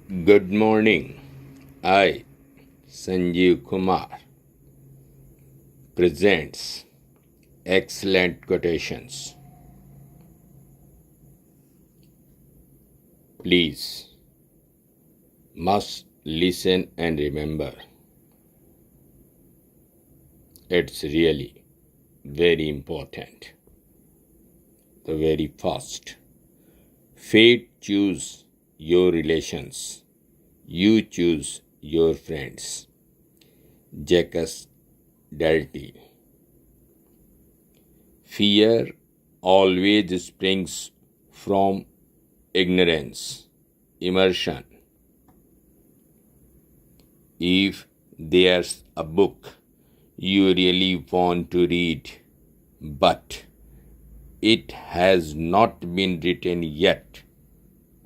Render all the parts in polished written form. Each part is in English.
Good morning. I, Sanjeev Kumar, presents excellent quotations. Please, must listen and remember. It's really very important. The very first. Fate choose your relations. You choose your friends. Jacques Dalty. Fear always springs from ignorance, immersion. If there's a book you really want to read, but it has not been written yet,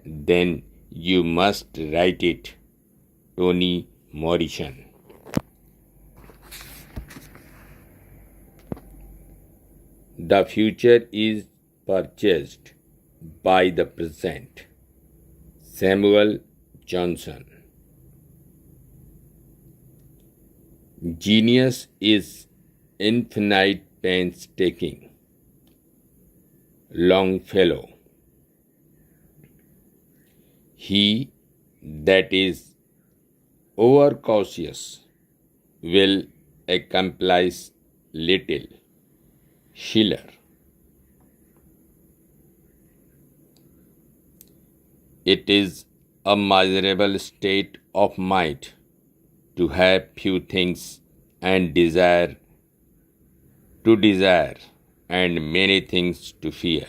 then you must write it. Toni Morrison. The future is purchased by the present. Samuel Johnson. Genius is infinite painstaking. Longfellow. He that is overcautious will accomplish little. Schiller. It is a miserable state of mind to have few things and desire and many things to fear.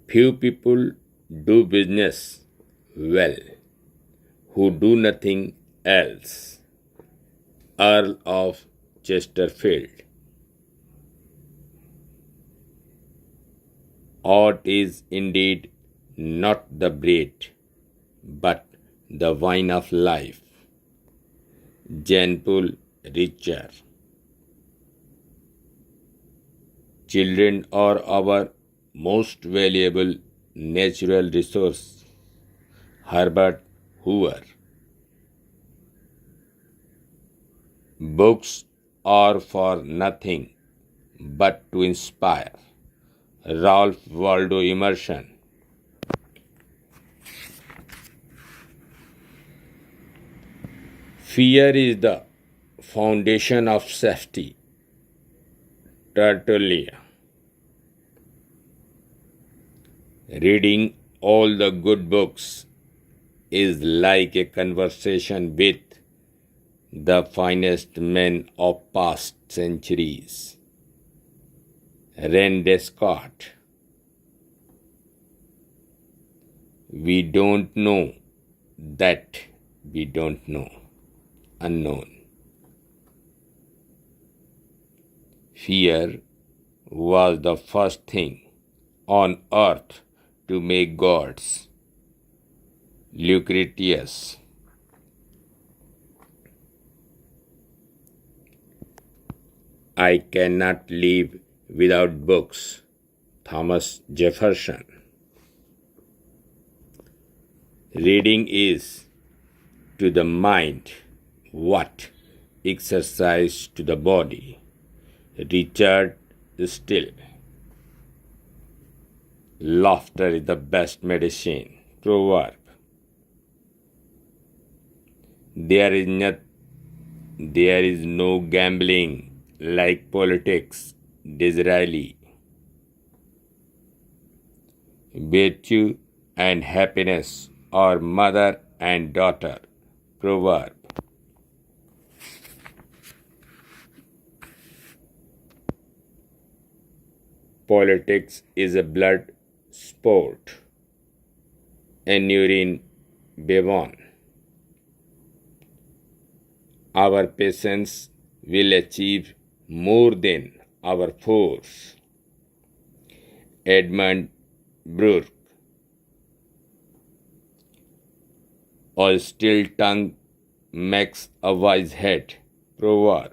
Few people do business well who do nothing else. Earl of Chesterfield. Art is indeed not the bread, but the wine of life. Jean-Paul Richer. Children are our most valuable natural resource. Herbert Hoover. Books are for nothing but to inspire. Ralph Waldo Emerson. Fear is the foundation of safety. Tertullian. Reading all the good books is like a conversation with the finest men of past centuries. Rene Descartes. We don't know that we don't know. Unknown. Fear was the first thing on earth to make gods. Lucretius. I cannot live without books. Thomas Jefferson. Reading is to the mind what exercise to the body. Richard Steele. Laughter is the best medicine. Proverb. There is no gambling like politics. Disraeli. Virtue and happiness are mother and daughter. Proverb. Politics is a blood sport. Aneurin Bevan. Our patience will achieve more than our force. Edmund Burke. A still tongue makes a wise head. Proverb.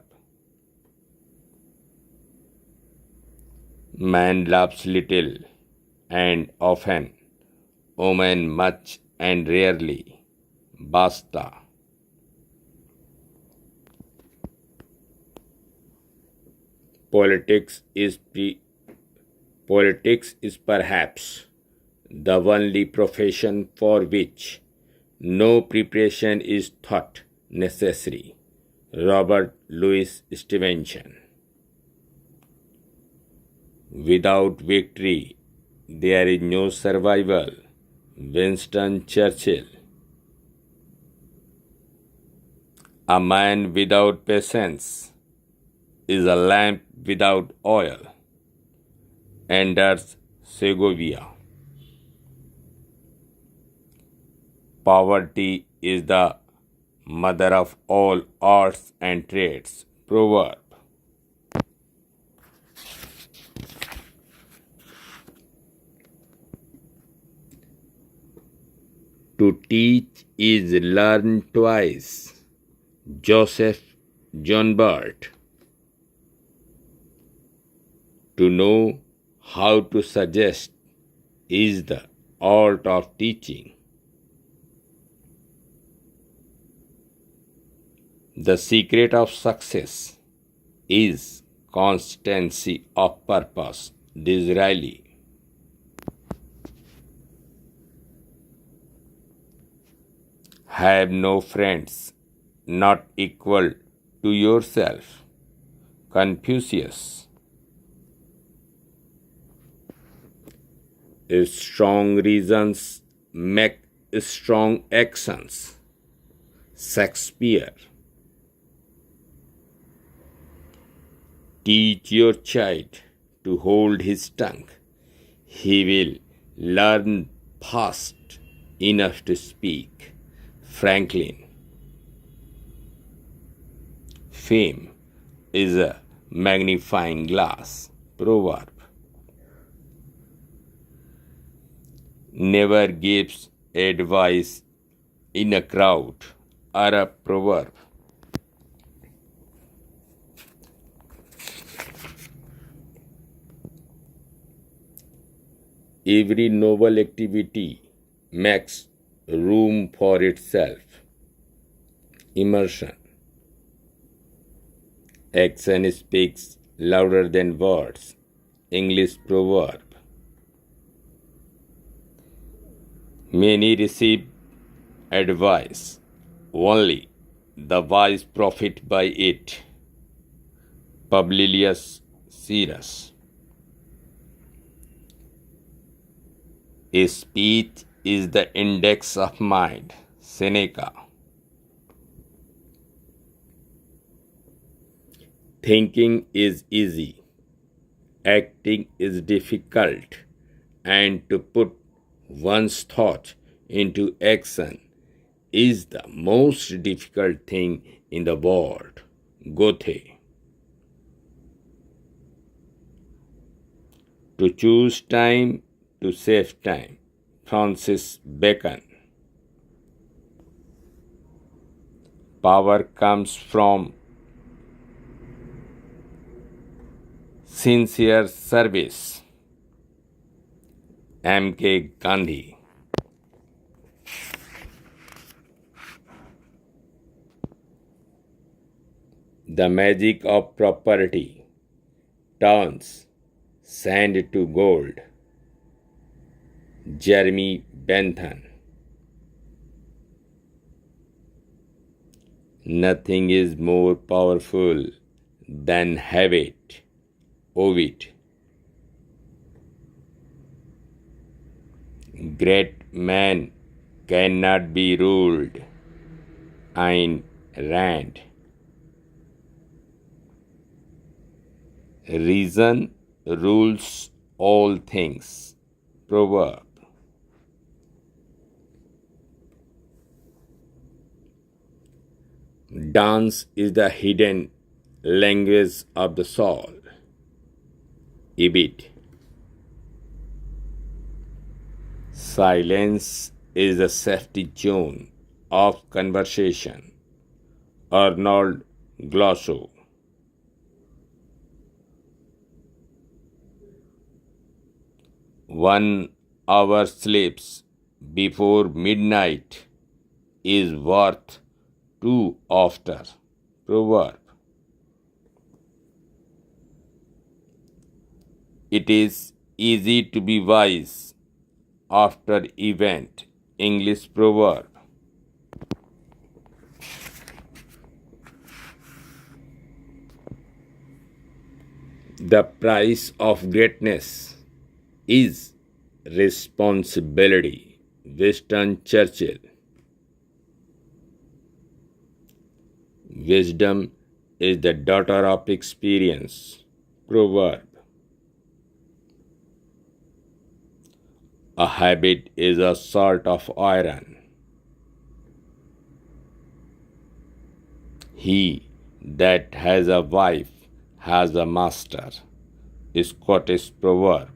Man laughs little and often, women much and rarely. Basta. Politics is Politics is perhaps the only profession for which no preparation is thought necessary. Robert Louis Stevenson. Without victory, there is no survival. Winston Churchill. A man without patience is a lamp without oil. Anders Segovia. Poverty is the mother of all arts and trades. Proverb. To teach is learn twice. Joseph Joubert. To know how to suggest is the art of teaching. The secret of success is constancy of purpose. Disraeli. Have no friends not equal to yourself. Confucius. Strong reasons make strong actions. Shakespeare. Teach your child to hold his tongue. He will learn fast enough to speak. Franklin. Fame is a magnifying glass. Proverb. Never gives advice in a crowd. Arab proverb. Every noble activity makes room for itself. Immersion. Action speaks louder than words. English proverb. Many receive advice, only the wise profit by it. Publilius Syrus. A speech is the index of mind. Seneca. Thinking is easy, acting is difficult, and to put one's thought into action is the most difficult thing in the world. Goethe. To choose time to save time. Francis Bacon. Power comes from sincere service. M.K. Gandhi. The magic of property turns sand to gold. Jeremy Bentham. Nothing is more powerful than habit. Ovid. Great men cannot be ruled. Ayn Rand. Reason rules all things. Proverb. Dance is the hidden language of the soul. Ibid. Silence is the safety zone of conversation. Arnold Glosso. 1 hour sleeps before midnight is worth two after. Proverb. It is easy to be wise after event. English proverb. The price of greatness is responsibility. Winston Churchill. Wisdom is the daughter of experience. Proverb. A habit is a sort of iron. He that has a wife has a master. Scottish proverb.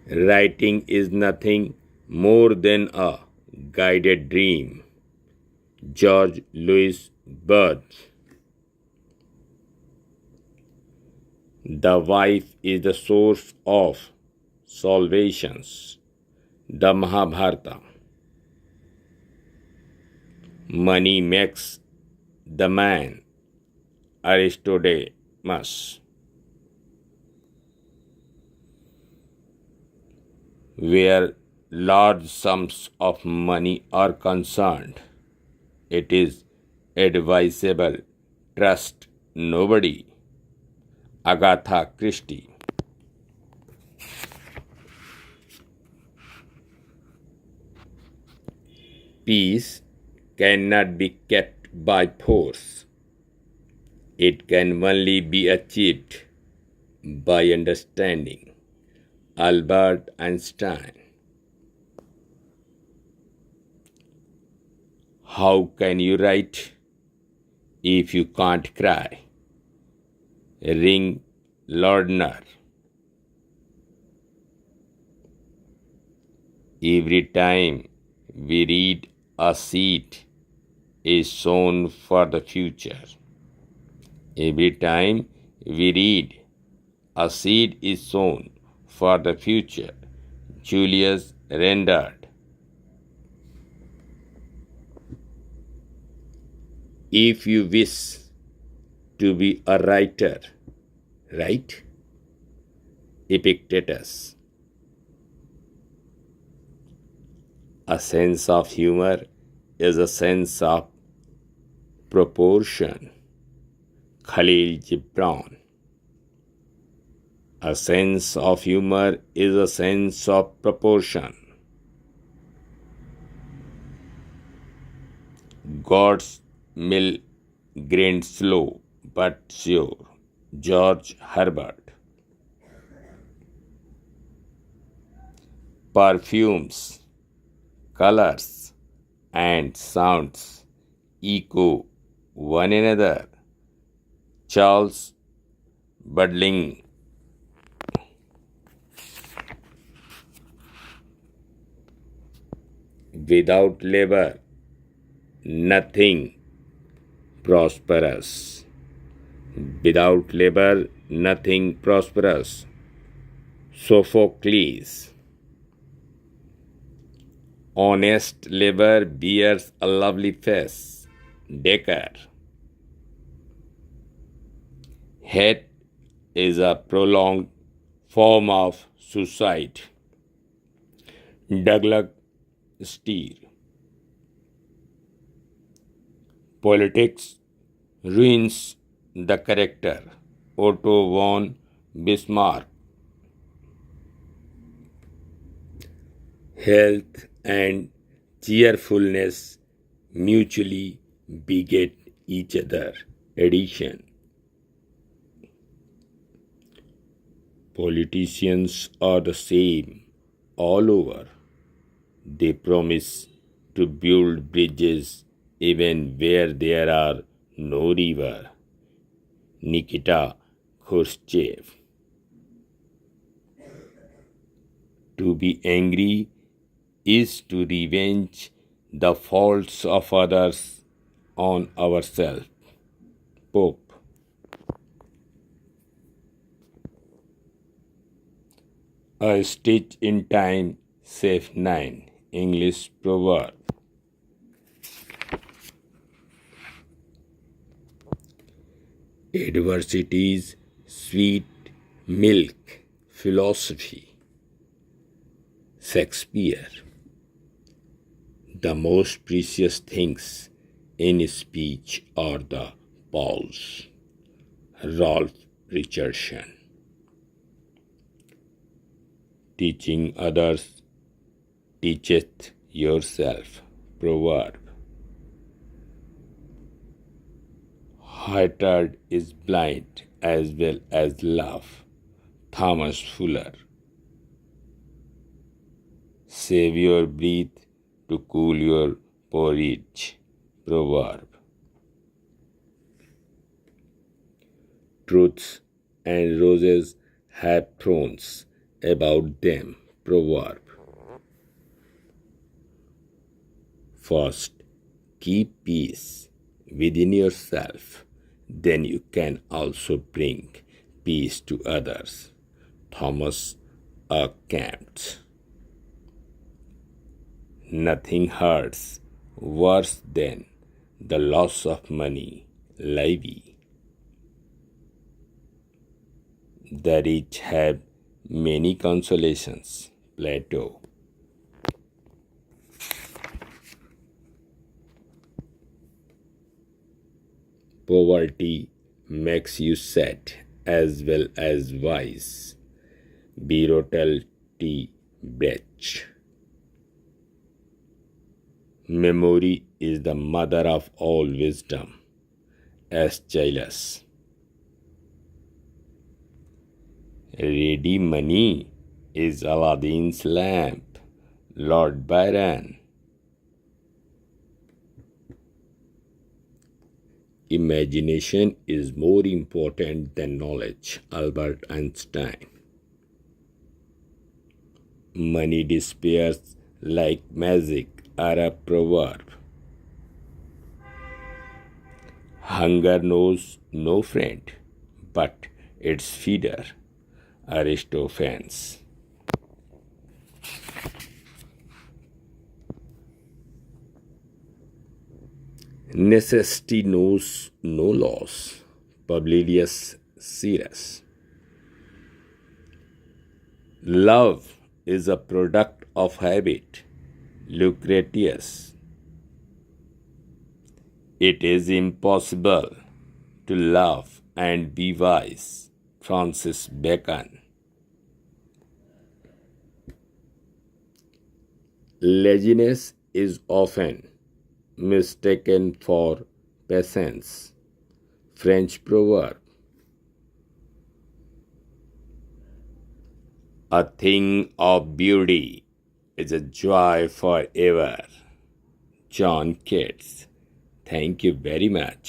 Writing is nothing more than a guided dream. George Louis Birth. The wife is the source of salvations. The Mahabharata. Money makes the man. Aristodemus. Where large sums of money are concerned, it is advisable trust nobody. Agatha Christie. Peace cannot be kept by force. It can only be achieved by understanding. Albert Einstein. How can you write if you can't cry? Ring Lardner. Every time we read, a seed is sown for the future. Every time we read, a seed is sown for the future. Julius Rendard. If you wish to be a writer, write. Epictetus. A sense of humor is a sense of proportion. Khalil Gibran. A sense of humor is a sense of proportion. God's mill grind slow but sure. George Herbert. Perfumes, colors, and sounds echo one another. Charles Budling. Without labor, nothing prosperous. Without labor, nothing prosperous. Sophocles. Honest labor bears a lovely face. Descartes. Hate is a prolonged form of suicide. Douglas Steer. Politics ruins the character. Otto von Bismarck. Health and cheerfulness mutually beget each other. Addition. Politicians are the same all over. They promise to build bridges even where there are no river. Nikita Khrushchev. To be angry is to revenge the faults of others on ourselves. Pope. A stitch in time saves nine. English proverb. Adversity's sweet milk. Philosophy. Shakespeare. The most precious things in speech are the pause. Ralph Richardson. Teaching others teacheth yourself. Proverb. Hatred is blind as well as love. Thomas Fuller. Save your breath to cool your porridge. Proverb. Truths and roses have thorns about them. Proverb. First, keep peace within yourself, then you can also bring peace to others. Thomas A. Kempis. Nothing hurts worse than the loss of money. Livy. The rich have many consolations. Plato. Poverty makes you sad as well as wise. Bertolt T. Brecht. Memory is the mother of all wisdom. Aeschylus. Ready money is Aladdin's lamp. Lord Byron. Imagination is more important than knowledge. Albert Einstein. Money disappears like magic. Arab proverb. Hunger knows no friend but its feeder. Aristophanes. Necessity knows no laws. Publilius Syrus. Love is a product of habit. Lucretius. It is impossible to love and be wise. Francis Bacon. Laziness is often mistaken for patience. French proverb. A thing of beauty is a joy forever. John Keats. Thank you very much.